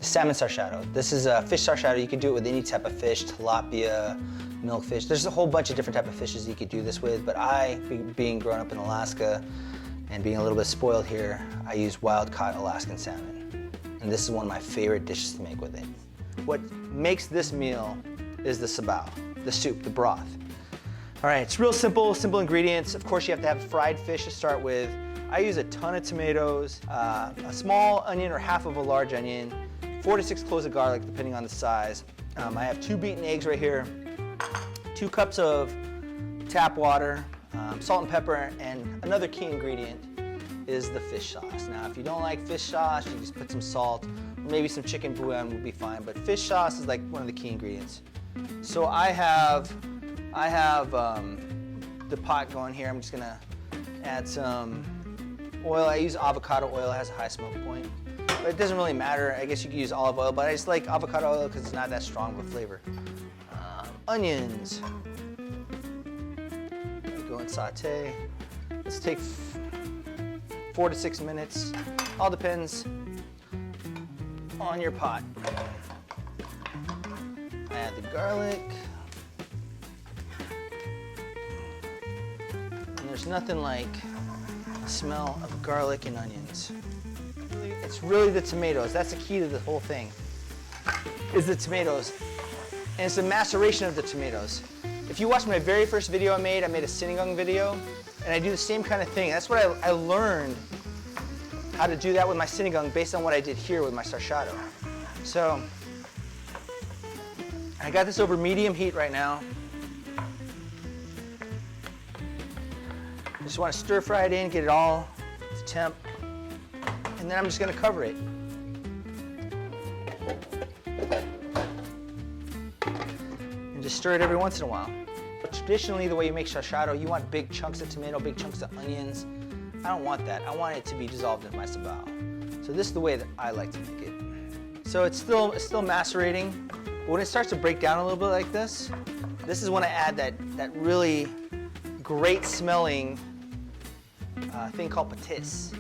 salmon sarciado. This is a fish sarciado. You can do it with any type of fish, tilapia, milkfish. There's a whole bunch of different type of fishes you could do this with, but being grown up in Alaska and being a little bit spoiled here, I use wild caught Alaskan salmon. And this is one of my favorite dishes to make with it. What makes this meal is the sabao, the soup, the broth. All right, it's real simple ingredients. Of course, you have to have fried fish to start with. I use a ton of tomatoes, a small onion or half of a large onion, 4 to 6 cloves of garlic, depending on the size. I have 2 beaten eggs right here, 2 cups of tap water, salt and pepper, and another key ingredient is the fish sauce. Now, if you don't like fish sauce, you just put some salt, or maybe some chicken bouillon would be fine, but fish sauce is like one of the key ingredients. So I have the pot going here. I'm just gonna add some oil. I use avocado oil, it has a high smoke point. But it doesn't really matter. I guess you could use olive oil, but I just like avocado oil because it's not that strong of a flavor. Onions. Go and saute. Let's take 4 to 6 minutes. All depends on your pot. Add the garlic. And there's nothing like the smell of garlic and onions. It's really the tomatoes. That's the key to the whole thing, is the tomatoes. And it's the maceration of the tomatoes. If you watched my very first video I made a sinigang video, and I do the same kind of thing. That's what I learned how to do that with my sinigang based on what I did here with my sarciado. So, I got this over medium heat right now. Just want to stir fry it in, get it all to temp. And then I'm just going to cover it. And just stir it every once in a while. But traditionally, the way you make sarciado, you want big chunks of tomato, big chunks of onions. I don't want that. I want it to be dissolved in my sabao. So this is the way that I like to make it. So it's still macerating. But when it starts to break down a little bit like this is when I add that really great smelling thing called patis.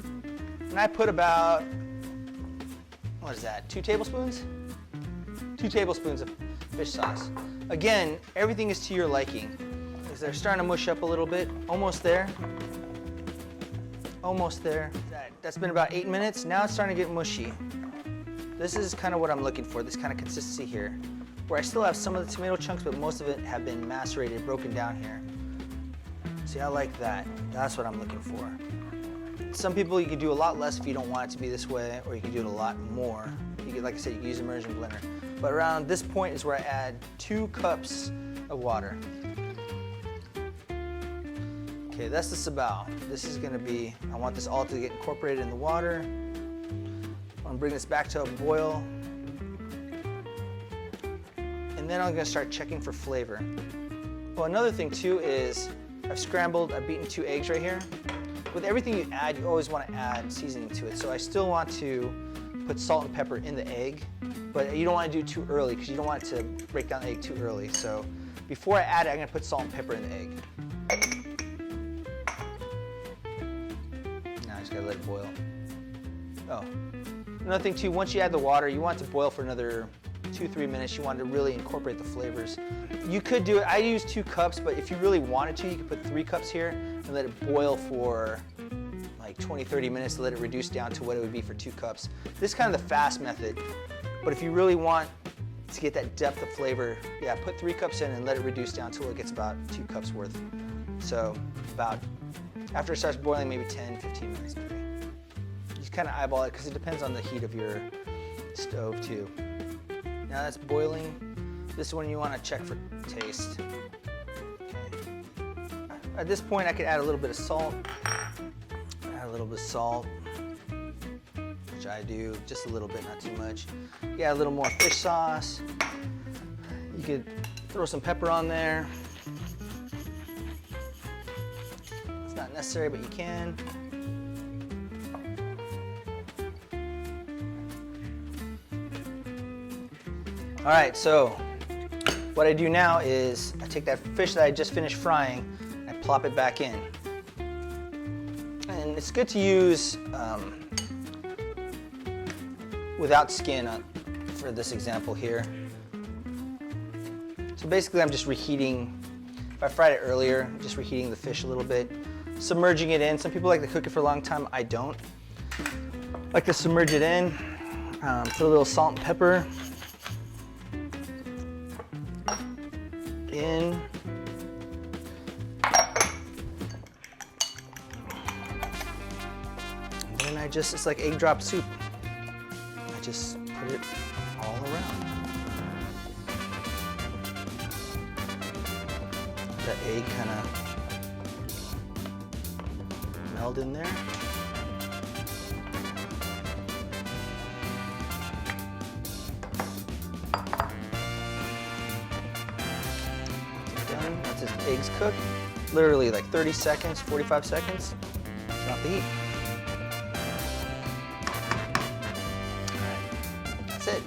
And I put about, what is that, 2 tablespoons? 2 tablespoons of fish sauce. Again, everything is to your liking. Because they're starting to mush up a little bit. Almost there. Almost there. That's been about 8 minutes. Now it's starting to get mushy. This is kind of what I'm looking for, this kind of consistency here. Where I still have some of the tomato chunks, but most of it have been macerated, broken down here. See, I like that. That's what I'm looking for. Some people, you can do a lot less if you don't want it to be this way, or you can do it a lot more. You can, like I said, you can use immersion blender. But around this point is where I add 2 cups of water. Okay, that's the sabao. This is gonna be, I want this all to get incorporated in the water. I'm gonna bring this back to a boil. And then I'm gonna start checking for flavor. Well, another thing too is I've beaten 2 eggs right here. With everything you add, you always want to add seasoning to it. So I still want to put salt and pepper in the egg, but you don't want to do it too early because you don't want it to break down the egg too early. So before I add it, I'm going to put salt and pepper in the egg. Now I just got to let it boil. Oh, another thing too, once you add the water, you want it to boil for another 2-3 minutes. You want to really incorporate the flavors. You could do it, I use 2 cups, but if you really wanted to, you could put 3 cups here and let it boil for like 20-30 minutes to let it reduce down to what it would be for 2 cups. This is kind of the fast method, but if you really want to get that depth of flavor, yeah, put 3 cups in and let it reduce down till it gets about 2 cups worth. So about, after it starts boiling, maybe 10-15 minutes maybe. You just kind of eyeball it because it depends on the heat of your stove too. Now that's boiling. This is when you want to check for taste. Okay. At this point, I could add a little bit of salt. Add a little bit of salt, which I do, just a little bit, not too much. You add a little more fish sauce. You could throw some pepper on there. It's not necessary, but you can. All right, so what I do now is I take that fish that I just finished frying, I plop it back in. And it's good to use without skin for this example here. So basically I'm just reheating, if I fried it earlier, I'm just reheating the fish a little bit, submerging it in. Some people like to cook it for a long time, I don't. I like to submerge it in, put a little salt and pepper in. And then it's like egg drop soup. I just put it all around. The egg kind of meld in there. Done. Once his eggs cooked, literally like 30 seconds, 45 seconds, turn off the heat. All right, that's it.